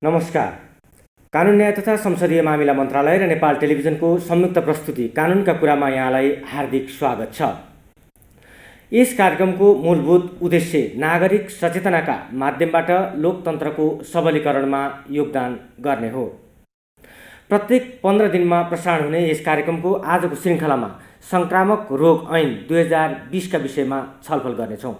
नमस्कार। कानुन न्याय तथा संसदीय मामिला मन्त्रालय र नेपाल टेलिभिजनको संयुक्त प्रस्तुति कानुनका कुरामा यहाँलाई हार्दिक स्वागत छ। यस कार्यक्रमको मूलभूत उद्देश्य नागरिक सचेतनाका माध्यमबाट लोकतन्त्रको सबलीकरणमा योगदान गर्ने हो। प्रत्येक 15 दिनमा प्रसारण हुने यस कार्यक्रमको आजको श्रृङ्खलामा संक्रामक रोग ऐन 2020 का विषयमा छलफल गर्नेछौँ।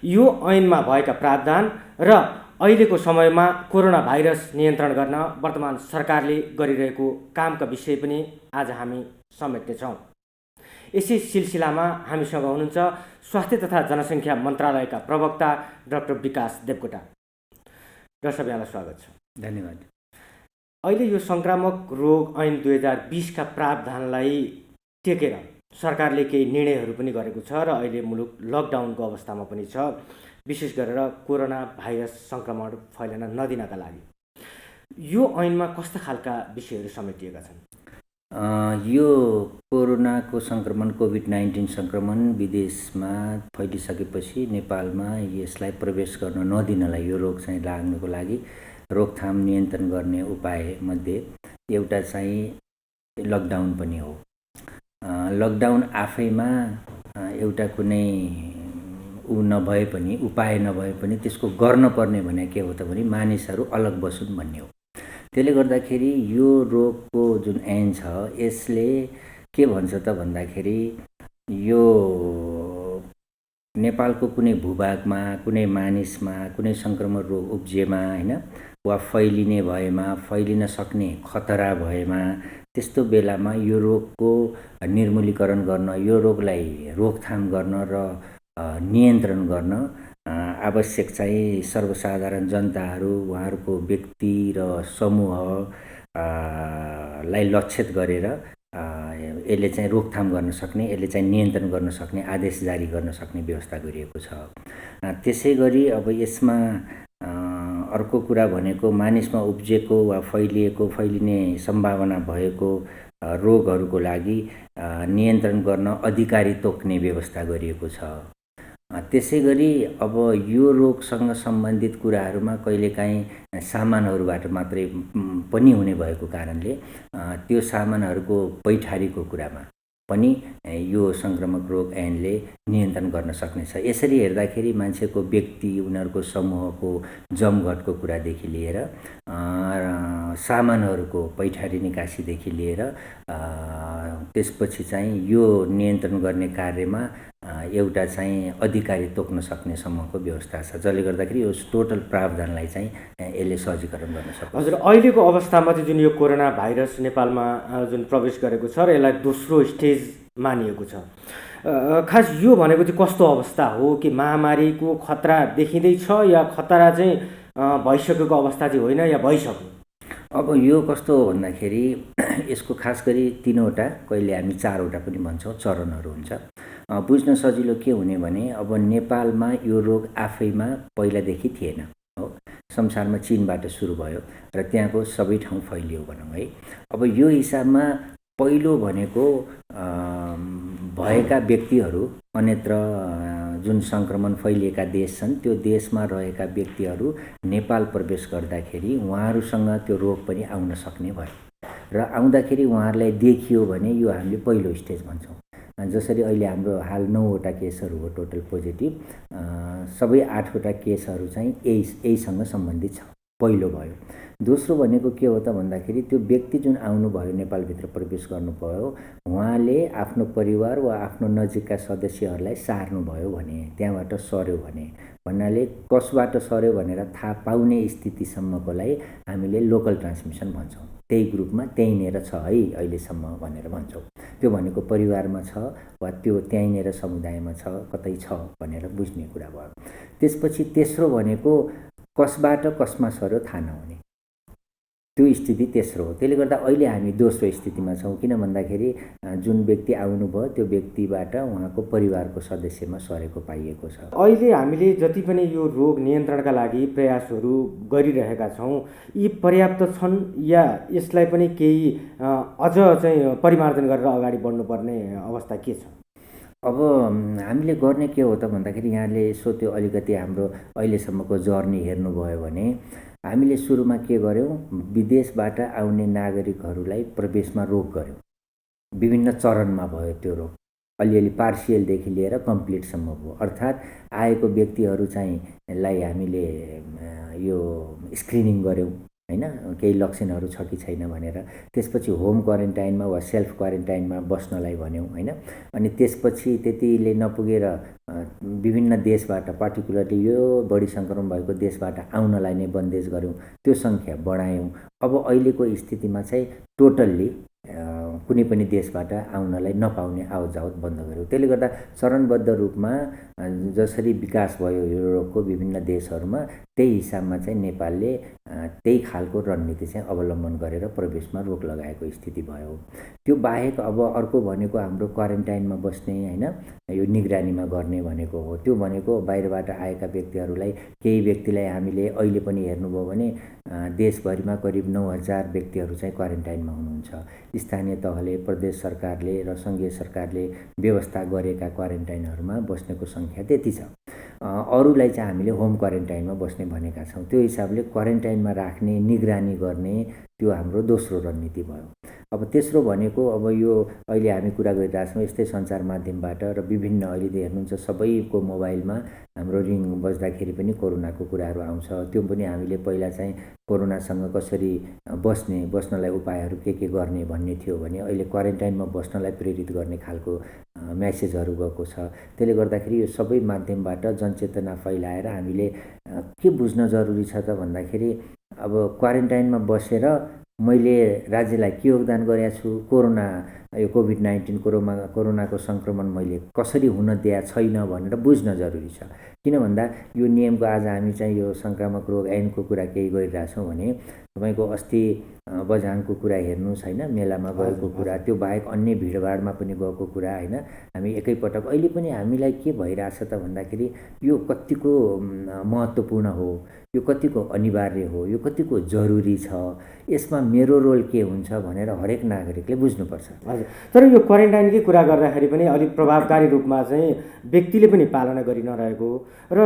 यो ऐनमा भएका प्रावधान र अहिलेको समयमा कोरोना भाइरस नियन्त्रण गर्न वर्तमान सरकारले गरिरहेको कामका विषय पनि आज हामी समेट्नेछौँ। यसै सिलसिलामा हामीसँग हुनुहुन्छ स्वास्थ्य तथा जनसङ्ख्या मन्त्रालयका प्रवक्ता डाक्टर विकास देवकोटा। डाक्टर साहब, यहाँलाई स्वागत छ। धन्यवाद। अहिले यो संक्रामक रोग ऐन 2020 का प्रावधानलाई टेकेर सरकारले केही निर्णयहरू पनि गरेको छ र अहिले मुलुक लकडाउनको अवस्थामा पनि छ, विशेष गरेर कोरोना भाइरस सङ्क्रमण फैलन नदिनका लागि। यो ऐनमा कस्ता खालका विषयहरू समेटिएका छन्? यो कोरोनाको सङ्क्रमण कोभिड-19 सङ्क्रमण विदेशमा फैलिसकेपछि नेपालमा यसलाई प्रवेश गर्न नदिनलाई, यो रोग चाहिँ लाग्नको लागि रोकथाम नियन्त्रण गर्ने उपायमध्ये एउटा चाहिँ लकडाउन पनि हो। लकडाउन आफैमा एउटा कुनै नभए पनि, उपाय नभए पनि त्यसको गर्नुपर्ने भने के हो त भने मानिसहरू अलग बसुन् भन्ने हो। त्यसले गर्दाखेरि यो रोगको जुन ऐन छ यसले के भन्छ त भन्दाखेरि यो नेपालको कुनै भूभागमा, कुनै मानिसमा कुनै सङ्क्रमण रोग उब्जिएमा हैन, वा फैलिने भएमा, फैलिन सक्ने खतरा भएमा, त्यस्तो बेलामा यो रोगको निर्मूलीकरण गर्न, यो रोगलाई रोकथाम गर्न र नियन्त्रण गर्न आवश्यक चाहिँ सर्वसाधारण जनताहरू, उहाँहरूको व्यक्ति र समूह लाई लक्षित गरेर यसले चाहिँ रोकथाम गर्न सक्ने, यसले चाहिँ नियन्त्रण गर्न सक्ने आदेश जारी गर्न सक्ने व्यवस्था गरिएको छ। त्यसै गरी अब यसमा अर्को कुरा भनेको मानिसमा उब्जिएको वा फैलिने सम्भावना भएको रोगहरूको लागि नियन्त्रण गर्न अधिकारी तोक्ने व्यवस्था गरिएको छ। त्यसै गरी अब यो रोगसँग सम्बन्धित कुराहरूमा कहिलेकाहीँ सामानहरूबाट मात्रै पनि हुने भएको कारणले त्यो सामानहरूको पैठारीको कुरामा पनि यो सङ्क्रामक रोग ऐनले नियन्त्रण गर्न सक्नेछ। यसरी हेर्दाखेरि मान्छेको व्यक्ति, उनीहरूको समूहको जमघटको कुरादेखि लिएर सामानहरूको पैठारी निकासीदेखि लिएर त्यसपछि चाहिँ यो नियन्त्रण गर्ने कार्यमा एउटा चाहिँ अधिकारी तोक्न सक्ने सम्मको व्यवस्था छ, जसले गर्दाखेरि यो टोटल प्रावधानलाई चाहिँ यसले सहजीकरण गर्न सक्छ। हजुर, अहिलेको अवस्थामा चाहिँ जुन यो कोरोना भाइरस नेपालमा जुन प्रवेश गरेको छ र यसलाई दोस्रो स्टेज मानिएको छ, खास यो भनेको चाहिँ कस्तो अवस्था हो? कि महामारीको खतरा देखिँदैछ या खतरा चाहिँ भइसकेको अवस्था चाहिँ होइन या भइसक्यो? अब यो कस्तो हो भन्दाखेरि यसको खास गरी 3वटा, कहिले हामी 4वटा पनि भन्छौँ, चरणहरू हुन्छ। बुझ्न सजिलो के हुने भने अब नेपालमा यो रोग आफैमा पहिलादेखि थिएन हो, संसारमा चीनबाट सुरु भयो र त्यहाँको सबै ठाउँ फैलियो भनौँ है। अब यो हिसाबमा पहिलो भनेको भएका व्यक्तिहरू अन्यत्र जुन सङ्क्रमण फैलिएका देश छन् त्यो देशमा रहेका व्यक्तिहरू नेपाल प्रवेश गर्दाखेरि उहाँहरूसँग त्यो रोग पनि आउन सक्ने भयो र आउँदाखेरि उहाँहरूलाई देखियो भने यो हामीले पहिलो स्टेज भन्छौँ। जसरी अहिले हाम्रो हाल 9वटा केसहरू हो टोटल पोजिटिभ, सबै 8वटा केसहरू चाहिँ यहीसँग सम्बन्धित छ, पहिलो भयो। दोस्रो भनेको के हो त भन्दाखेरि त्यो व्यक्ति जुन आउनुभयो, नेपालभित्र प्रवेश गर्नुभयो, उहाँले आफ्नो परिवार वा आफ्नो नजिकका सदस्यहरूलाई सार्नुभयो भने, त्यहाँबाट सर्यो भने, भन्नाले कसबाट सर्यो भनेर थाहा पाउने स्थितिसम्मकोलाई हामीले लोकल ट्रान्समिसन भन्छौँ। त्यही ग्रुपमा त्यहीँनिर छ है अहिलेसम्म भनेर भन्छौँ। त्यो भनेको परिवारमा छ वा त्यो त्यहीँनिर समुदायमा छ, कतै छ भनेर बुझ्ने कुरा भयो। त्यसपछि तेस्रो भनेको कसबाट कसमा सर्यो थाहा नहुने, त्यो स्थिति तेस्रो हो। त्यसले गर्दा अहिले हामी दोस्रो स्थितिमा छौँ। किन भन्दाखेरि जुन व्यक्ति आउनुभयो त्यो व्यक्तिबाट उहाँको परिवारको सदस्यमा सरेको पाइएको छ। अहिले हामीले जति पनि यो रोग नियन्त्रणका लागि प्रयासहरू गरिरहेका छौँ, यी पर्याप्त छन् या यसलाई पनि केही अझ चाहिँ परिमार्जन गरेर अगाडि बढ्नुपर्ने अवस्था के छ? अब हामीले गर्ने के हो त भन्दाखेरि यहाँले यसो त्यो अलिकति हाम्रो अहिलेसम्मको जर्नी हेर्नुभयो भने हामीले सुरुमा के गर्यौँ, विदेशबाट आउने नागरिकहरूलाई प्रवेशमा रोक गर्यौँ। विभिन्न चरणमा भयो त्यो रोक, अलिअलि पार्सियलदेखि लिएर कम्प्लिटसम्म भयो। अर्थात् आएको व्यक्तिहरू चाहिँलाई हामीले यो स्क्रिनिङ गर्यौँ हैन, केही लक्षणहरू छ कि छैन भनेर। त्यसपछि होम क्वारेन्टाइनमा वा सेल्फ क्वारेन्टाइनमा बस्नलाई भन्यौँ हैन। अनि त्यसपछि त्यतिले नपुगेर विभिन्न देशबाट, पार्टिकुलरली यो बढी सङ्क्रमण भएको देशबाट आउनलाई नै बन्देज गर्यौँ, त्यो सङ्ख्या बढायौँ। अब अहिलेको स्थितिमा चाहिँ टोटल्ली कुनै पनि देशबाट आउनलाई नपाउने आवत जावत बन्द गर्यो। त्यसले गर्दा चरणबद्ध रूपमा जसरी विकास भयो यो रोगको विभिन्न देशहरूमा, त्यही हिसाबमा चाहिँ नेपालले त्यही खालको रणनीति चाहिँ अवलम्बन गरेर प्रवेशमा रोक लगाएको स्थिति भयो। त्यो बाहेक अब अर्को भनेको हाम्रो क्वारेन्टाइनमा बस्ने हैन, यो निगरानीमा गर्ने भनेको हो। त्यो भनेको बाहिरबाट आएका व्यक्तिहरूलाई, केही व्यक्तिलाई हामीले अहिले पनि हेर्नुभयो भने देशभरिमा करिब 9000 व्यक्तिहरू चाहिँ क्वारेन्टाइनमा हुनुहुन्छ। स्थानीय तहले, प्रदेश सरकारले र सङ्घीय सरकारले व्यवस्था गरेका क्वारेन्टाइनहरूमा बस्नेको सङ्ख्या त्यति छ। अरूलाई चाहिँ हामीले होम क्वारेन्टाइनमा बस्ने भनेका छौँ। त्यो हिसाबले क्वारेन्टाइनमा राख्ने, निगरानी गर्ने, त्यो हाम्रो दोस्रो रणनीति भयो। अब तेस्रो भनेको अब यो अहिले हामी कुरा गरिरहेछौँ यस्तै सञ्चार माध्यमबाट र विभिन्न अहिले हेर्नुहुन्छ सबैको मोबाइलमा हाम्रो रिङ बज्दाखेरि पनि कोरोनाको कुराहरू आउँछ। त्यो पनि हामीले पहिला चाहिँ कोरोनासँग कसरी बस्नलाई उपायहरू के गर्ने भन्ने थियो भने अहिले क्वारेन्टाइनमा बस्नलाई प्रेरित गर्ने खालको मेसेजहरू गएको छ। त्यसले गर्दाखेरि यो सबै माध्यमबाट जनचेतना फैलाएर हामीले के बुझ्न जरुरी छ त भन्दाखेरि अब क्वारेन्टाइनमा बसेर मैले राज्यलाई के योगदान गरेको छु, यो कोभिड-19 कोरोनाको सङ्क्रमण मैले कसरी हुन दिएको छैन भनेर बुझ्न जरुरी छ। किन भन्दा यो नियमको आज हामी चाहिँ यो सङ्क्रामक रोग ऐनको कुरा केही गरिरहेछौँ भने तपाईँको अस्ति बझाङको कुरा हेर्नुहोस् हैन, मेलामा गएको कुरा, त्यो बाहेक अन्य भिडभाडमा पनि गएको कुरा हैन। हामी एकैपटक अहिले पनि हामीलाई के भइरहेछ त भन्दाखेरि यो कतिको महत्त्वपूर्ण हो, यो कतिको अनिवार्य हो, यो कतिको जरुरी छ, यसमा मेरो रोल के हुन्छ भनेर हरेक नागरिकले बुझ्नुपर्छ। हजुर, तर यो क्वारेन्टाइनकै कुरा गर्दाखेरि पनि अलिक प्रभावकारी रूपमा चाहिँ व्यक्तिले पनि पालना गरि नरहेको र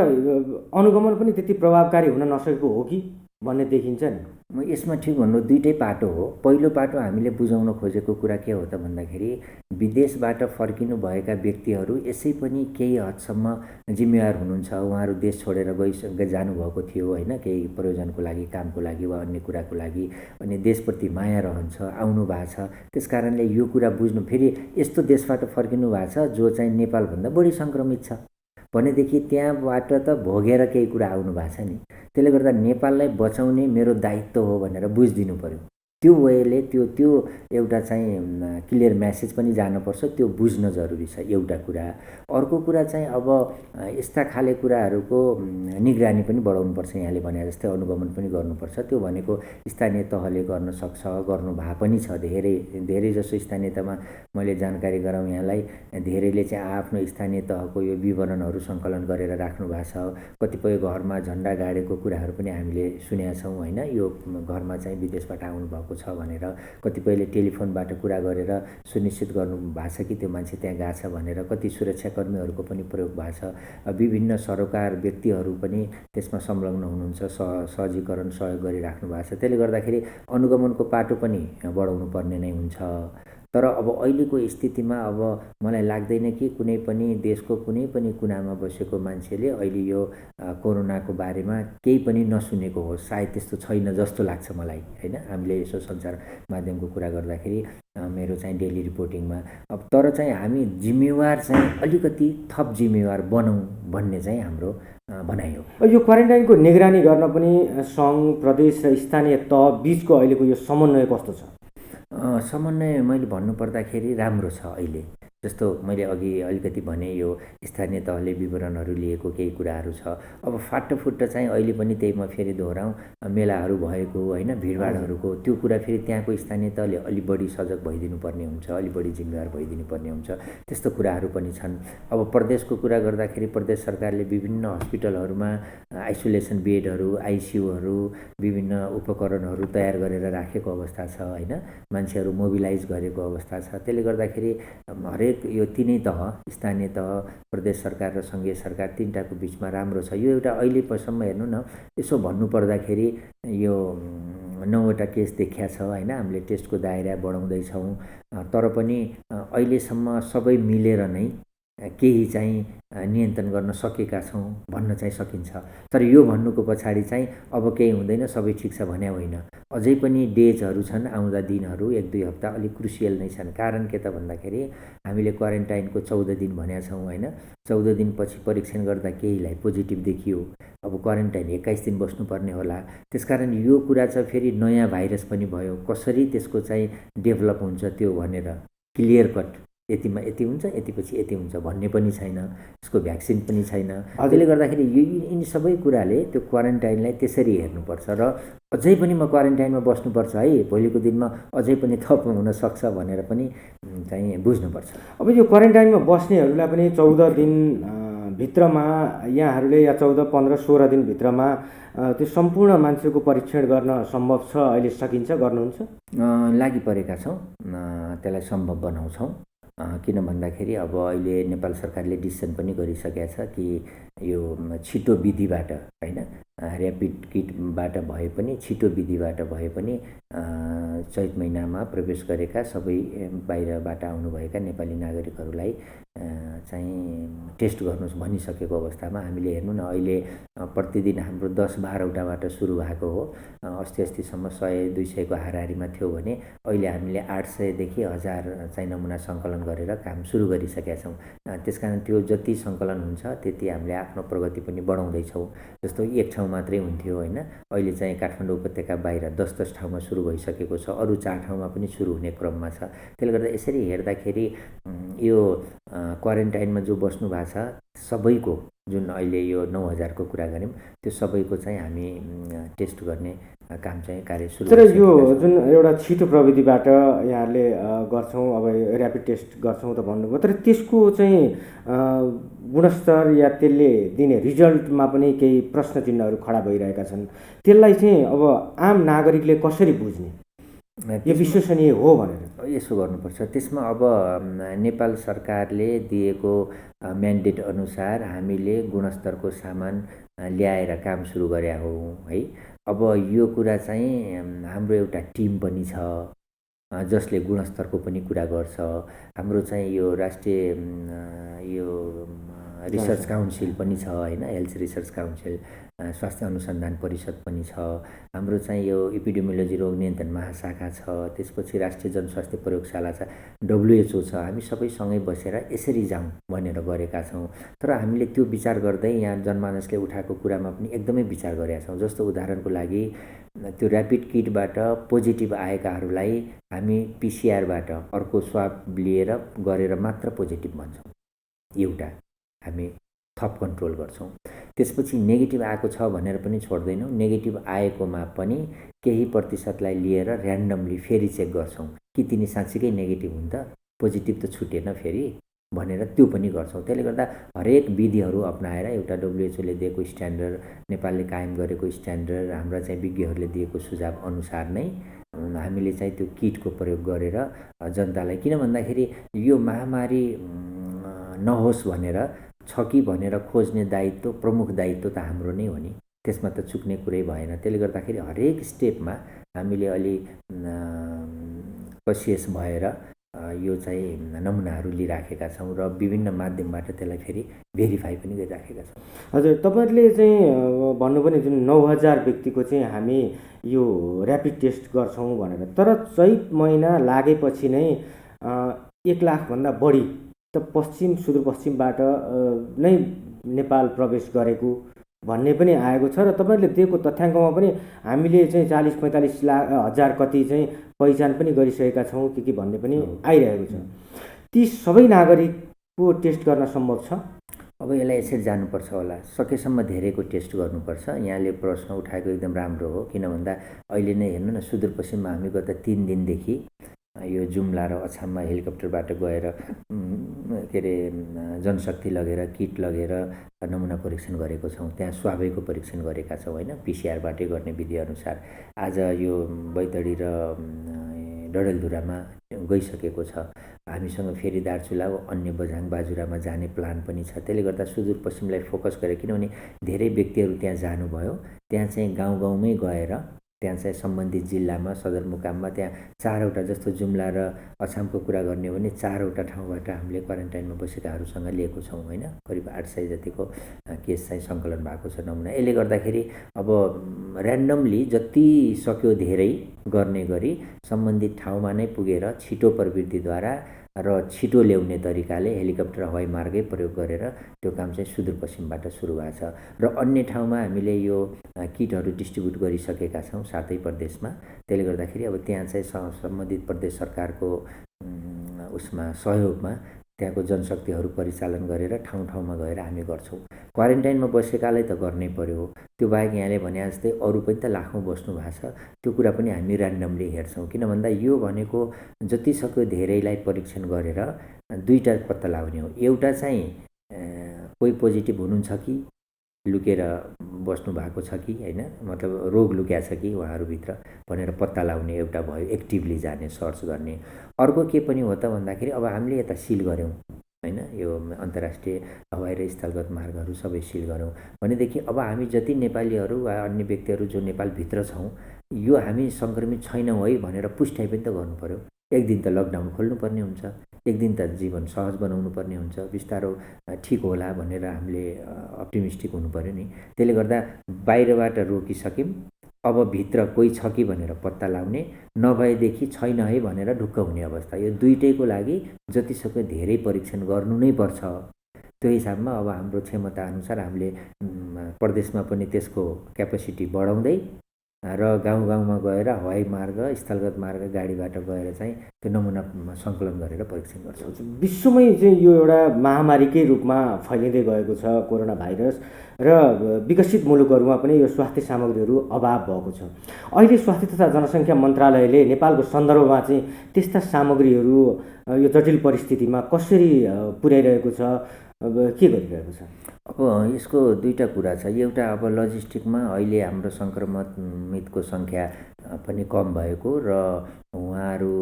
अनुगमन पनि त्यति प्रभावकारी हुन नसकेको हो कि भन्ने देखिन्छ नि। म यसमा ठिक भन्नु दुईटै पाटो हो। पहिलो पाटो हामीले बुझाउन खोजेको कुरा के हो त भन्दाखेरि विदेशबाट फर्किनु भएका व्यक्तिहरू यसै पनि केही हदसम्म जिम्मेवार हुनुहुन्छ। उहाँहरू देश छोडेर जानुभएको थियो हैन, केही प्रयोजनको लागि, कामको लागि वा अन्य कुराको लागि, अनि देशप्रति माया रहन्छ, आउनु भएको छ। त्यसकारणले यो कुरा बुझ्नु, फेरि यस्तो देशबाट फर्किनु भएको छ जो चाहिँ नेपालभन्दा बढी सङ्क्रमित छ भनेदेखि त्यहाँबाट त भोगेर केही कुरा आउनु भएको छ नि। त्यसले गर्दा नेपाललाई बचाउने मेरो दायित्व हो भनेर बुझिदिनु पर्यो। त्यो वेले त्यो एउटा चाहिँ क्लियर मेसेज पनि जानुपर्छ, त्यो बुझ्न जरुरी छ एउटा कुरा। अर्को कुरा चाहिँ अब यस्ता खाले कुराहरूको निगरानी पनि बढाउनुपर्छ। यहाँले भने जस्तै अनुगमन पनि गर्नुपर्छ। त्यो भनेको स्थानीय तहले गर्न सक्छ, गर्नु भएको पनि छ। धेरै जसो स्थानीय तहमा मैले जानकारी गराउँ यहाँलाई, धेरैले चाहिँ आफ्नो स्थानीय तहको यो विवरणहरू सङ्कलन गरेर राख्नु भएको छ। कतिपय घरमा झन्डा गाडेको कुराहरू पनि हामीले सुनेका छौँ हैन, यो घरमा चाहिँ विदेशबाट आउनु भएको छ भनेर। कतिपयले टेलिफोनबाट कुरा गरेर सुनिश्चित गर्नु भएको छ कि त्यो मान्छे त्यहाँ गएको छ भनेर। कति सुरक्षाकर्मीहरूको पनि प्रयोग भएको छ। विभिन्न सरोकार व्यक्तिहरू पनि त्यसमा संलग्न हुनुहुन्छ, सहजीकरण सहयोग गरिराख्नु भएको छ। त्यसले गर्दाखेरि अनुगमनको पाटो पनि बढाउनु पर्ने नै हुन्छ। तर अब अहिलेको स्थितिमा अब मलाई लाग्दैन कि कुनै पनि देशको कुनै पनि कुनामा बसेको मान्छेले अहिले यो कोरोनाको बारेमा केही पनि नसुनेको हो। सायद त्यस्तो छैन जस्तो लाग्छ मलाई हैन। हामीले यसो सञ्चार माध्यमको कुरा गर्दाखेरि मेरो चाहिँ डेली रिपोर्टिङमा अब, तर चाहिँ हामी जिम्मेवार चाहिँ अलिकति थप जिम्मेवार बनाउँ भन्ने चाहिँ हाम्रो भनाइ हो। यो क्वारेन्टाइनको निगरानी गर्न पनि सङ्घ, प्रदेश र स्थानीय तह बीचको अहिलेको यो समन्वय कस्तो छ? समन्वय मैले भन्नुपर्दाखेरि राम्रो छ अहिले। जस्तो मैले अघि अलिकति भने यो स्थानीय तहले विवरणहरू लिएको केही कुराहरू छ। अब फाटफुट्ट चाहिँ अहिले पनि त्यही म फेरि दोहोऱ्याउँ, मेलाहरू भएको हैन, भिडभाडहरूको त्यो कुरा फेरि त्यहाँको स्थानीय तहले अलि बढी सजग भइदिनु पर्ने हुन्छ, अलि बढी जिम्मेवार भइदिनु पर्ने हुन्छ। त्यस्तो कुराहरू पनि छन्। अब प्रदेशको कुरा गर्दाखेरि प्रदेश सरकारले विभिन्न हस्पिटलहरूमा आइसोलेसन बेडहरू, आइसियुहरू, विभिन्न उपकरणहरू तयार गरेर राखेको अवस्था छ होइन। मान्छेहरू मोबिलाइज गरेको अवस्था छ। त्यसले गर्दाखेरि हरेक यो तीनै तह, स्थानीय तह, प्रदेश सरकार र सङ्घीय सरकार तीनटाको बिचमा राम्रो छ। यो एउटा अहिलेसम्म हेर्नु न, यसो भन्नुपर्दाखेरि यो 9वटा केस देखिया छ होइन। हामीले टेस्टको दायरा बढाउँदैछौँ, तर पनि अहिलेसम्म सबै मिलेर नै केही चाहिँ नियन्त्रण गर्न सकेका छौँ भन्न चाहिँ सकिन्छ। तर यो भन्नुको पछाडि चाहिँ अब केही हुँदैन, सबै ठिक छ भन्या होइन। अझै पनि डेजहरू छन्, आउँदा दिनहरू 1-2 हप्ता अलिक क्रुसियल नै छन्। कारण के त भन्दाखेरि हामीले क्वारेन्टाइनको 14 दिन भनेका छौँ होइन। 14 दिनपछि परीक्षण गर्दा केहीलाई पोजिटिभ देखियो, अब क्वारेन्टाइन 21 दिन बस्नुपर्ने होला। त्यसकारण यो कुरा चाहिँ फेरि नयाँ भाइरस पनि भयो, कसरी त्यसको चाहिँ डेभलप हुन्छ त्यो भनेर क्लियर कट यतिमा यति हुन्छ, यतिपछि यति हुन्छ भन्ने पनि छैन, यसको भ्याक्सिन पनि छैन। त्यसले गर्दाखेरि यिनी सबै कुराले त्यो क्वारेन्टाइनलाई त्यसरी हेर्नुपर्छ र अझै पनि म क्वारेन्टाइनमा बस्नुपर्छ है, भोलिको दिनमा अझै पनि थप हुनसक्छ भनेर पनि चाहिँ बुझ्नुपर्छ। अब यो क्वारेन्टाइनमा बस्नेहरूलाई पनि 14 दिन भित्रमा यहाँहरूले या 14, 15, 16 दिनभित्रमा त्यो सम्पूर्ण मान्छेको परीक्षण गर्न सम्भव छ? अहिले सकिन्छ, गर्नुहुन्छ? लागि परेका छौँ, त्यसलाई सम्भव बनाउँछौँ। किन भन्दाखेरि अब अहिले नेपाल सरकारले डिसिसन पनि गरिसकेका छ कि यो छिटो विधिबाट होइन, ऱ्यापिड किटबाट भए पनि, छिटो विधिबाट भए पनि चैत महिनामा प्रवेश गरेका सबै बाहिरबाट आउनुभएका नेपाली नागरिकहरूलाई चाहिँ टेस्ट गर्नु भनिसकेको अवस्थामा हामीले हेर्नु न, अहिले प्रतिदिन हाम्रो 10-12वटाबाट सुरु भएको हो। अस्तिसम्म 100-200को हाराहारीमा थियो भने अहिले हामीले 800देखि 1000 चाहिँ नमुना सङ्कलन गरेर काम सुरु गरिसकेका छौँ। त्यसकारण त्यो जति सङ्कलन हुन्छ त्यति हामीले आफ्नो प्रगति पनि बढाउँदैछौँ। जस्तो एक ठाउँ मात्रै हुन्थ्यो होइन, अहिले चाहिँ काठमाडौँ उपत्यका बाहिर 10-10 ठाउँमा सुरु भइसकेको छ, अरू 4 ठाउँमा पनि सुरु हुने क्रममा छ। त्यसले गर्दा यसरी हेर्दाखेरि यो क्वारेन्टाइनमा जो बस्नु भएको छ सबैको, जुन अहिले यो 9000को कुरा गऱ्यौँ, त्यो सबैको चाहिँ हामी टेस्ट गर्ने काम चाहिँ कार्य सुरु तर यो जुन एउटा छिटो प्रविधिबाट यहाँहरूले गर्छौँ, अब ऱ्यापिड टेस्ट गर्छौँ त भन्नुभयो, तर त्यसको चाहिँ गुणस्तर या त्यसले दिने रिजल्टमा पनि केही प्रश्न चिन्हहरू खडा भइरहेका छन्। त्यसलाई चाहिँ अब आम नागरिकले कसरी बुझ्ने, यो विश्वसनीय हो भनेर? यसो गर्नुपर्छ, त्यसमा अब नेपाल सरकारले दिएको म्यान्डेट अनुसार हामीले गुणस्तरको सामान ल्याएर काम सुरु गरे हौँ है। अब यो कुरा चाहिँ हाम्रो एउटा टिम पनि छ जसले गुणस्तरको पनि कुरा गर्छ। हाम्रो चाहिँ यो राष्ट्रिय यो रिसर्च काउन्सिल पनि छ होइन, हेल्थ रिसर्च काउन्सिल, स्वास्थ्य अनुसन्धान परिषद पनि छ। हाम्रो चाहिँ यो एपिडेमियोलोजी रोग नियन्त्रण महाशाखा छ, त्यसपछि राष्ट्रिय जनस्वास्थ्य प्रयोगशाला छ, WHO छ। हामी सबै सँगै बसेर यसरी जाउँ भनेर गरेका छौँ। तर हामीले त्यो विचार गर्दै यहाँ जनमानसले उठाएको कुरामा पनि एकदमै विचार गरेका छौँ। जस्तो उदाहरणको लागि त्यो ऱ्यापिड किटबाट पोजिटिभ आएकाहरूलाई हामी PCR-बाट अर्को स्वाब लिएर गरेर मात्र पोजिटिभ भन्छौँ, एउटा हामी थप कन्ट्रोल गर्छौँ। त्यसपछि नेगेटिभ आएको छ भनेर पनि छोड्दैनौँ, नेगेटिभ आएकोमा पनि केही प्रतिशतलाई लिएर ऱ्यान्डमली फेरि चेक गर्छौँ कि तिनी साँच्चीकै नेगेटिभ हुन् त, पोजिटिभ त छुटेन फेरि भनेर त्यो पनि गर्छौँ। त्यसले गर्दा हरेक विधिहरू अप्नाएर एउटा WHO ले दिएको स्ट्यान्डर्ड, नेपालले कायम गरेको स्ट्यान्डर्ड, हाम्रा चाहिँ विज्ञहरूले दिएको सुझाव अनुसार नै हामीले चाहिँ त्यो किटको प्रयोग गरेर जनतालाई, किन भन्दाखेरि यो महामारी नहोस् भनेर छ कि भनेर खोज्ने दायित्व, प्रमुख दायित्व त हाम्रो नै हो नि, त्यसमा त चुक्ने कुरै भएन। त्यसले गर्दाखेरि हरेक स्टेपमा हामीले अलि कसियस भएर यो चाहिँ नमुनाहरू लिइराखेका छौँ र विभिन्न माध्यमबाट त्यसलाई फेरि भेरिफाई पनि गरिराखेका छौँ। हजुर, तपाईँहरूले चाहिँ भन्नुभयो नि जुन 9000 व्यक्तिको चाहिँ हामी यो ऱ्यापिड टेस्ट गर्छौँ भनेर, तर चैत महिना लागेपछि नै 1 लाखभन्दा बढी त पश्चिम सुदूरपश्चिमबाट नै नेपाल प्रवेश गरेको भन्ने पनि आएको छ र तपाईँहरूले दिएको तथ्याङ्कमा पनि हामीले चाहिँ 40-45 हजार कति चाहिँ पहिचान पनि गरिसकेका छौँ कि भन्ने पनि आइरहेको छ। ती सबै नागरिकको टेस्ट गर्न सम्भव छ? अब यसलाई यसरी जानुपर्छ होला, सकेसम्म धेरैको टेस्ट गर्नुपर्छ। यहाँले प्रश्न उठाएको एकदम राम्रो हो, किन भन्दा अहिले नै हेर्नु न, सुदूरपश्चिममा हामी गत 3 दिनदेखि यो जुम्ला र अछाममा हेलिकप्टरबाट गएर के अरे जनशक्ति लगेर किट लगेर नमुना परीक्षण गरेको छौँ। त्यहाँ स्वाबैको परीक्षण गरेका छौँ होइन, पिसिआरबाटै गर्ने विधिअनुसार। आज यो बैतडी र डडेलधुरामा गइसकेको छ। हामीसँग फेरि दार्चुला वा अन्य बझाङ बाजुरामा जाने प्लान पनि छ। त्यसले गर्दा सुदूरपश्चिमलाई फोकस गरेर, किनभने धेरै व्यक्तिहरू त्यहाँ जानुभयो, त्यहाँ चाहिँ गाउँ गाउँमै गएर त्यहाँ चाहिँ सम्बन्धित जिल्लामा सदरमुकाममा त्यहाँ 4वटा जस्तो जुम्ला र अछामको कुरा गर्ने हो भने 4वटा ठाउँबाट हामीले क्वारेन्टाइनमा बसेकाहरूसँग लिएको छौँ होइन। करिब 800 जतिको केस चाहिँ सङ्कलन भएको छ नमुना। यसले गर्दाखेरि अब ऱ्यान्डमली जति सक्यो धेरै गर्ने गरी सम्बन्धित ठाउँमा नै पुगेर छिटो प्रवृत्तिद्वारा र छिटो ल्याउने तरिकाले हेलिकप्टर हवाई मार्गै प्रयोग गरेर त्यो काम चाहिँ सुदूरपश्चिमबाट सुरु भएको छ। र अन्य ठाउँमा हामीले यो किटहरू डिस्ट्रिब्युट गरिसकेका छौँ 7 प्रदेशमा। त्यसले गर्दाखेरि अब त्यहाँ चाहिँ सम्बन्धित प्रदेश सरकारको उसमा सहयोगमा त्यहाँको जनशक्तिहरू परिचालन गरेर ठाउँ ठाउँमा गएर हामी गर्छौँ। क्वारेन्टाइनमा बसेकालाई त गर्नै पर्यो। त्यो बाहेक यहाँले भने जस्तै अरू पनि त लाखौँ बस्नु भएको छ, त्यो कुरा पनि हामी ऱ्यान्डमली हेर्छौँ। किन भन्दा यो भनेको जति सक्यो धेरैलाई परीक्षण गरेर 2टा पत्ता लगाउने हो। एउटा चाहिँ कोही पोजिटिभ हुनुहुन्छ कि लुकेर बस्नु भएको छ कि होइन, मतलब रोग लुक्या छ कि उहाँहरूभित्र भनेर पत्ता लगाउने एउटा भयो, एक्टिभली जाने सर्च गर्ने। अर्को के पनि हो त भन्दाखेरि अब हामीले यता सिल गऱ्यौँ होइन, यो अन्तर्राष्ट्रिय हवाई र स्थलगत मार्गहरू सबै सिल गऱ्यौँ भनेदेखि अब हामी जति नेपालीहरू वा अन्य व्यक्तिहरू जो नेपालभित्र छौँ यो हामी सङ्क्रमित छैनौँ है भनेर पुष्टि पनि त गर्नु पर्यो। एक दिन त लकडाउन खोल्नुपर्ने हुन्छ, एक दिन त जीवन सहज बनाउनु पर्ने हुन्छ, बिस्तारो ठिक होला भनेर हामीले अप्टिमिस्टिक हुनु पर्यो नि। त्यसले गर्दा बाहिरबाट रोकिसक्यौँ, अब भित्र कोही छ कि भनेर पत्ता लगाउने, नभएदेखि छैन है भनेर ढुक्क हुने अवस्था। यो दुइटैको लागि जतिसक्दो धेरै परीक्षण गर्नु नै पर्छ। त्यो हिसाबमा अब हाम्रो क्षमता अनुसार हामीले प्रदेशमा पनि त्यसको क्यापेसिटी बढाउँदै र गाउँ गाउँमा गएर हवाई मार्ग स्थलगत मार्ग गाडीबाट गएर चाहिँ त्यो नमुना सङ्कलन गरेर परीक्षण गर्छौँ। विश्वमै चाहिँ यो एउटा महामारीकै रूपमा फैलिँदै गएको छ कोरोना भाइरस र विकसित मुलुकहरूमा पनि यो स्वास्थ्य सामग्रीहरू अभाव भएको छ। अहिले स्वास्थ्य तथा जनसङ्ख्या मन्त्रालयले नेपालको सन्दर्भमा चाहिँ त्यस्ता सामग्रीहरू यो जटिल परिस्थितिमा कसरी पुर्याइरहेको छ, के गरिरहेको छ? अब यसको 2टा कुरा छ। एउटा अब लजिस्टिकमा अहिले हाम्रो सङ्क्रमितको सङ्ख्या पनि कम भएको र उहाँहरू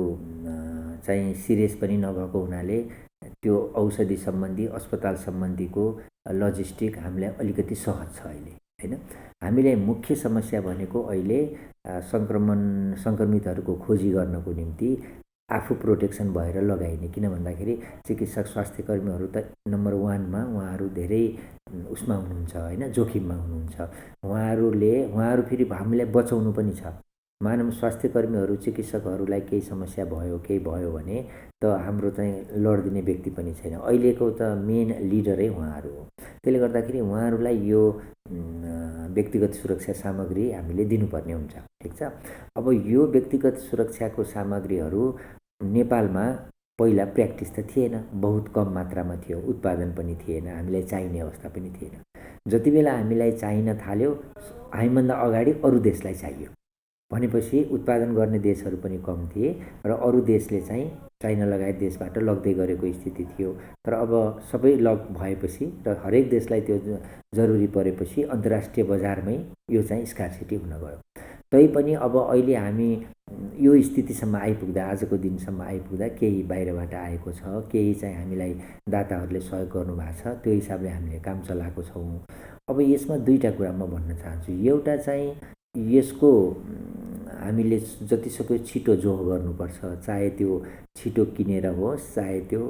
चाहिँ सिरियस पनि नभएको हुनाले त्यो औषधि सम्बन्धी अस्पताल सम्बन्धीको लजिस्टिक हामीलाई अलिकति सहज छ अहिले होइन। हामीलाई मुख्य समस्या भनेको अहिले सङ्क्रमितहरूको खोजी गर्नको निम्ति आफू प्रोटेक्सन भएर लगाइने। किन भन्दाखेरि चिकित्सक स्वास्थ्यकर्मीहरू त नम्बर 1मा उहाँहरू धेरै उसमा हुनुहुन्छ होइन, जोखिममा हुनुहुन्छ। उहाँहरू फेरि हामीलाई बचाउनु पनि छ। मानव स्वास्थ्यकर्मीहरू चिकित्सकहरूलाई केही समस्या भयो केही भयो भने त हाम्रो चाहिँ लडिदिने व्यक्ति पनि छैन। अहिलेको त मेन लिडरै उहाँहरू हो। त्यसले गर्दाखेरि उहाँहरूलाई यो व्यक्तिगत सुरक्षा सामग्री हामीले दिनुपर्ने हुन्छ। ठिक छ। अब यो व्यक्तिगत सुरक्षाको सामग्रीहरू नेपालमा पहिला प्र्याक्टिस त थिएन, बहुत कम मात्रामा थियो, उत्पादन पनि थिएन, हामीलाई चाहिने अवस्था पनि थिएन। जति बेला हामीलाई चाहिन थाल्यो हामीभन्दा अगाडि अरू देशलाई चाहियो भनेपछि उत्पादन गर्ने देशहरू पनि कम थिए र अरू देशले चाहिँ चाइना लगायत देशबाट लग्दै गरेको स्थिति थियो। तर अब सबै लक भएपछि र हरेक देशलाई त्यो जरुरी परेपछि अन्तर्राष्ट्रिय बजारमै यो चाहिँ स्कार्सिटी हुन गयो। तैपनि अब अहिले हामी यो स्थितिसम्म आइपुग्दा, आजको दिनसम्म आइपुग्दा केही बाहिरबाट आएको छ, केही चाहिँ हामीलाई दाताहरूले सहयोग गर्नुभएको छ, त्यो हिसाबले हामीले काम चलाएको छौँ। अब यसमा 2टा कुरा म भन्न चाहन्छु। एउटा चाहिँ यसको हामीले जतिसक्दो छिटो जोह गर्नुपर्छ, चाहे त्यो छिटो किनेर होस् चाहे त्यो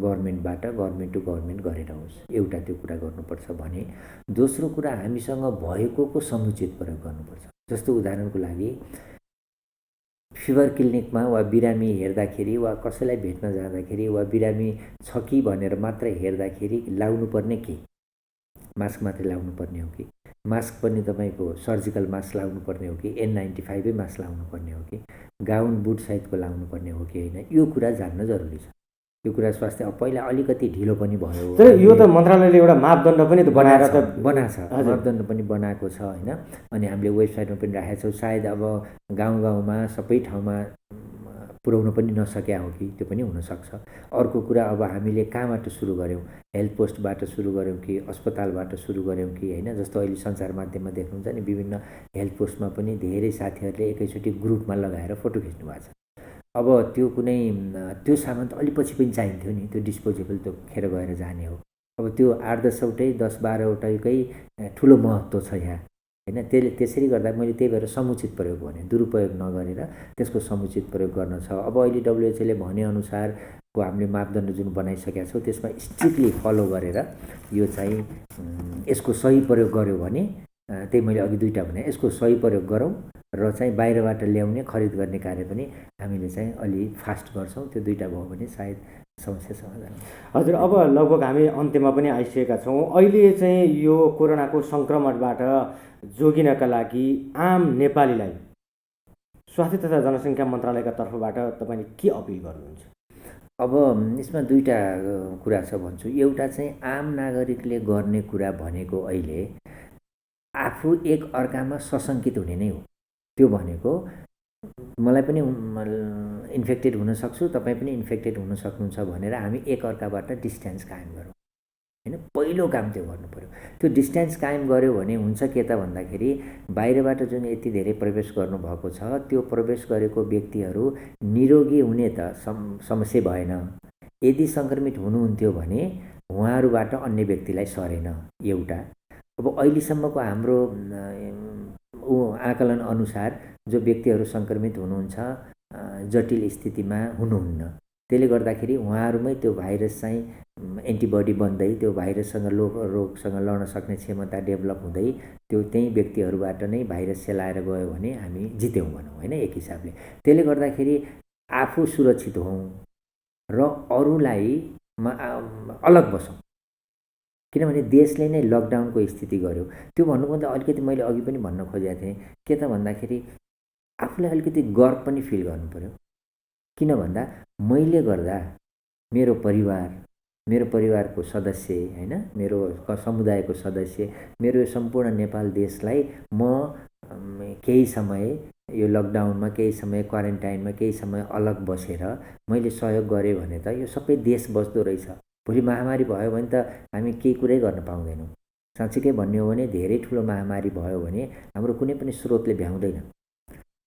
गभर्मेन्टबाट गभर्मेन्ट टु गभर्मेन्ट गरेर होस्, एउटा त्यो कुरा गर्नुपर्छ भने। दोस्रो कुरा हामीसँग भएकोको समुचित प्रयोग गर्नुपर्छ। जस्तो उदाहरणको लागि फिभर क्लिनिकमा वा बिरामी हेर्दाखेरि वा कसैलाई भेट्न जाँदाखेरि वा बिरामी छ कि भनेर मात्र हेर्दाखेरि लाउनुपर्ने के? मास्क मात्रै लाउनुपर्ने हो कि? मास्क पनि तपाईँको सर्जिकल मास्क लाउनुपर्ने हो कि N95 मास्क लाउनुपर्ने हो कि गाउन बुट सहितको लाउनुपर्ने हो कि होइन, यो कुरा जान्न जरुरी छ। यो कुरा स्वास्थ्य पहिला अलिकति ढिलो पनि भयो। तर यो त मन्त्रालयले एउटा मापदण्ड पनि त बनाएको छ, मापदण्ड पनि बनाएको छ होइन। अनि हामीले वेबसाइटमा पनि राखेका छौँ। सायद अब गाउँ गाउँमा सबै ठाउँमा पुर्याउन पनि नसक्या हो कि त्यो पनि हुनसक्छ। अर्को कुरा अब हामीले कहाँबाट सुरु गऱ्यौँ, हेल्थ पोस्टबाट सुरु गऱ्यौँ कि अस्पतालबाट सुरु गऱ्यौँ कि होइन। जस्तो अहिले सञ्चार माध्यममा देख्नुहुन्छ नि विभिन्न हेल्थ पोस्टमा पनि धेरै साथीहरूले एकैचोटि ग्रुपमा लगाएर फोटो खिच्नु भएको छ। अब त्यो कुनै त्यो सामान त अलि पछि पनि चाहिन्थ्यो नि, त्यो डिस्पोजेबल त्यो खेर गएर जाने हो। अब त्यो 8-10वटै 10-12वटैकै ठुलो महत्त्व छ यहाँ होइन। त्यसरी गर्दा मैले त्यही भएर समुचित प्रयोग भने, दुरुपयोग नगरेर त्यसको समुचित प्रयोग गर्न छ। अब अहिले WHO ले भनेअनुसारको हामीले मापदण्ड जुन बनाइसकेका छौँ त्यसमा स्ट्रिक्टली फलो गरेर यो चाहिँ यसको सही प्रयोग गर्यो भने, त्यही मैले अघि दुईवटा भने, यसको सही प्रयोग गरौँ र चाहिँ बाहिरबाट ल्याउने खरिद गर्ने कार्य पनि हामीले चाहिँ अलि फास्ट गर्छौँ। त्यो दुईवटा भयो भने सायद समस्या समाधान हुन्छ। हजुर, अब लगभग हामी अन्त्यमा पनि आइसकेका छौँ। अहिले चाहिँ यो कोरोनाको सङ्क्रमणबाट जोगिनका लागि आम नेपालीलाई स्वास्थ्य तथा जनसङ्ख्या मन्त्रालयका तर्फबाट तपाईँले के अपिल गर्नुहुन्छ? अब यसमा दुईवटा कुरा छ भन्छु। एउटा चाहिँ आम नागरिकले गर्ने कुरा भनेको अहिले आफू एक अर्कामा सशङ्कित हुने नै हो। त्यो भनेको मलाई पनि इन्फेक्टेड हुनसक्छु, तपाईँ पनि इन्फेक्टेड हुन सक्नुहुन्छ भनेर हामी एक अर्काबाट डिस्टेन्स कायम गरौँ होइन। पहिलो काम त्यो गर्नु पऱ्यो। त्यो डिस्टेन्स कायम गऱ्यो भने हुन्छ के त भन्दाखेरि बाहिरबाट जुन यति धेरै प्रवेश गर्नुभएको छ त्यो प्रवेश गरेको व्यक्तिहरू निरोगी हुने त समस्या भएन। यदि सङ्क्रमित हुनुहुन्थ्यो भने उहाँहरूबाट अन्य व्यक्तिलाई सरेन एउटा। अब अहिलेसम्मको हाम्रो आकलन अनुसार जो व्यक्तिहरू सङ्क्रमित हुनुहुन्छ जटिल स्थितिमा हुनुहुन्न। त्यसले गर्दाखेरि उहाँहरूमै त्यो भाइरस चाहिँ एन्टिबडी बन्दै त्यो भाइरससँग रोगसँग लड्न सक्ने क्षमता डेभलप हुँदै त्यो त्यही व्यक्तिहरूबाट नै भाइरस सेलाएर गयो भने हामी जित्यौँ भनौँ होइन एक हिसाबले। त्यसले गर्दाखेरि आफू सुरक्षित हौँ र अरूलाई अलग बसौँ। किनभने देशले नै लकडाउनको स्थिति गर्यो। त्यो भन्नुभन्दा अलिकति मैले अघि पनि भन्न खोजेको थिएँ के त भन्दाखेरि आफूलाई अलिकति गर्व पनि फिल गर्नु पऱ्यो। किन भन्दा मैले गर्दा मेरो परिवारको सदस्य होइन, मेरो समुदायको सदस्य, मेरो यो सम्पूर्ण नेपाल देशलाई म केही समय यो लकडाउनमा, केही समय क्वारेन्टाइनमा, केही समय अलग बसेर मैले सहयोग गरेँ भने त यो सबै देश बस्दो रहेछ। भोलि महामारी भयो भने त हामी केही कुरै गर्न पाउँदैनौँ। साँच्चीकै भन्ने हो भने धेरै ठुलो महामारी भयो भने हाम्रो कुनै पनि स्रोतले भ्याउँदैन।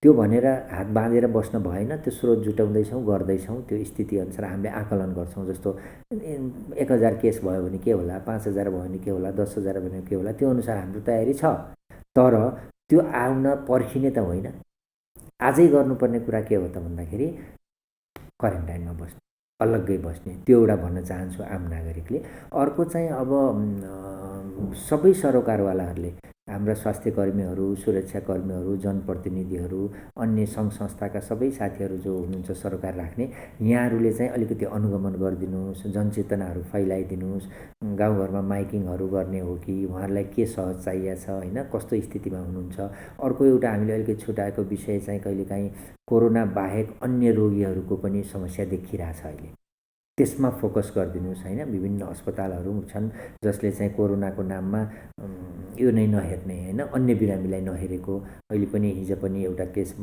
त्यो भनेर हात बाँधेर बस्न भएन। त्यो स्रोत जुटाउँदैछौँ, गर्दैछौँ। त्यो स्थितिअनुसार हामीले आकलन गर्छौँ। जस्तो 1000 केस भयो भने के होला, 5000 भयो भने के होला, 10,000 भयो भने के होला, त्यो अनुसार हाम्रो तयारी छ। तर त्यो आउन पर्खिने त होइन। आजै गर्नुपर्ने कुरा के हो त भन्दाखेरि क्वारेन्टाइनमा बस्ने, अलग्गै बस्ने, त्यो एउटा भन्न चाहन्छु आम नागरिकले। अर्को चाहिँ अब सबै सरोकारवालाहरूले, हाम्रा स्वास्थ्य कर्मीहरू, सुरक्षाकर्मीहरू, जनप्रतिनिधिहरू, अन्य सङ्घ संस्थाका सबै साथीहरू जो हुनुहुन्छ सरकार राख्ने, यहाँहरूले चाहिँ अलिकति अनुगमन गरिदिनुहोस्, जनचेतनाहरू फैलाइदिनुहोस्। गाउँघरमा माइकिङहरू गर्ने हो कि उहाँहरूलाई के सहज चाहिएको छ होइन, कस्तो स्थितिमा हुनुहुन्छ। अर्को एउटा हामीले अलिकति छुटाएको विषय चाहिँ कहिलेकाहीँ कोरोना बाहेक अन्य रोगीहरूको पनि समस्या देखिरहेछ अहिले। त्यसमा फोकस गरिदिनुहोस् होइन। विभिन्न अस्पतालहरू छन् जसले चाहिँ कोरोनाको नाममा यो नै नहेर्ने होइन, अन्य बिरामीलाई नहेरेको। अहिले पनि हिजो पनि एउटा केस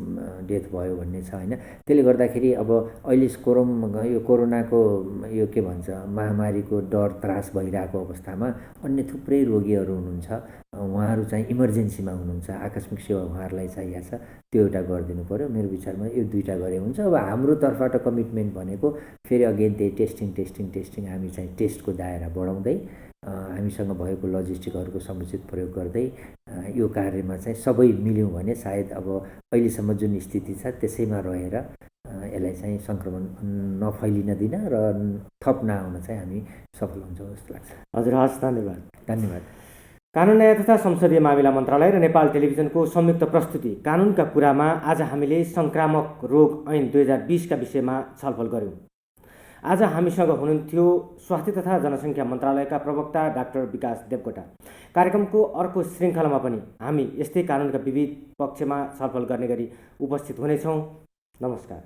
डेथ भयो भन्ने छ होइन। त्यसले गर्दाखेरि अब अहिले यो कोरोनाको यो के भन्छ महामारीको डर त्रास भइरहेको अवस्थामा अन्य थुप्रै रोगीहरू हुनुहुन्छ, उहाँहरू चाहिँ इमर्जेन्सीमा हुनुहुन्छ, आकस्मिक सेवा उहाँहरूलाई चाहिएको छ, त्यो एउटा गरिदिनु पऱ्यो। मेरो विचारमा यो दुईवटा गरे हुन्छ। अब हाम्रो तर्फबाट कमिटमेन्ट भनेको फेरि अगेन त्यही टेस्टिङ हामी चाहिँ टेस्टको दायरा बढाउँदै हामीसँग भएको लजिस्टिकहरूको समुचित प्रयोग गर्दै यो कार्यमा चाहिँ सबै मिल्यौँ भने सायद अब अहिलेसम्म जुन स्थिति छ त्यसैमा रहेर यसलाई चाहिँ सङ्क्रमण नफैलिन दिन र थप नआउन चाहिँ हामी सफल हुन्छौँ जस्तो लाग्छ। हजुर, हस्, धन्यवाद। कानुन न्याय तथा संसदीय मामिला मन्त्रालय र नेपाल टेलिभिजनको संयुक्त प्रस्तुति कानुनका कुरामा आज हामीले सङ्क्रामक रोग ऐन 2020 का विषयमा छलफल गऱ्यौँ। आज हामीसँग हुनुहुन्थ्यो स्वास्थ्य तथा जनसङ्ख्या मन्त्रालयका प्रवक्ता डाक्टर विकास देवकोटा। कार्यक्रमको अर्को श्रृङ्खलामा पनि हामी यस्तै कानुनका विविध पक्षमा छलफल गर्ने गरी उपस्थित हुनेछौँ। नमस्कार।